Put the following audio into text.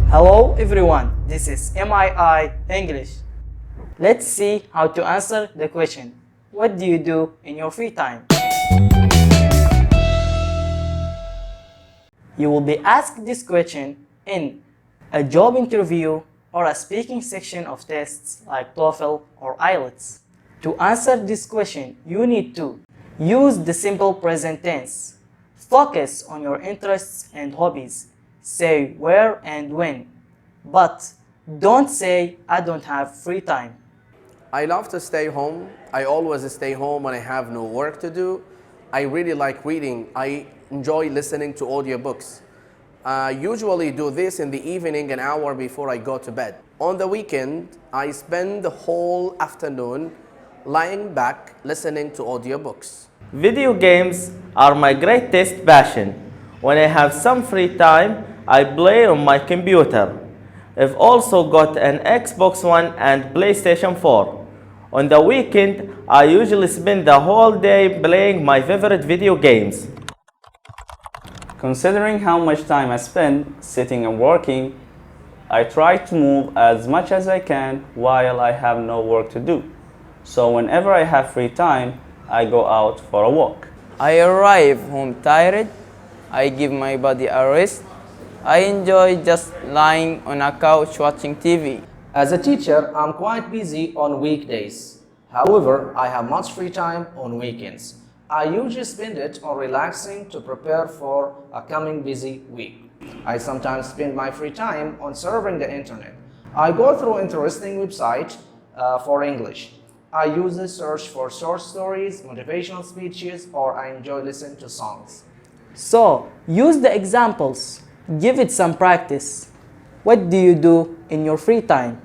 Hello everyone, this is M.I.I. English. Let's see how to answer the question. What do you do in your free time? You will be asked this question in a job interview or a speaking section of tests like TOEFL or IELTS. To answer this question, you need to use the simple present tense. Focus on your interests and hobbies. Say where and when. But don't say I don't have free time. I love to stay home. I always stay home when I have no work to do. I really like reading. I enjoy listening to audiobooks. I usually do this in the evening, an hour before I go to bed. On the weekend, I spend the whole afternoon lying back listening to audiobooks. Video games are my greatest passion. When I have some free time, I play on my computer. I've also got an Xbox One and PlayStation 4. On the weekend, I usually spend the whole day playing my favorite video games. Considering how much time I spend sitting and working, I try to move as much as I can while I have no work to do. So whenever I have free time, I go out for a walk. I arrive home tired. I give my body a rest. I enjoy just lying on a couch watching TV. As a teacher, I'm quite busy on weekdays. However, I have much free time on weekends. I usually spend it on relaxing to prepare for a coming busy week. I sometimes spend my free time on surfing the internet. I go through interesting websites for English. I usually search for short stories, motivational speeches, or I enjoy listening to songs. So, use the examples. Give it some practice. What do you do in your free time?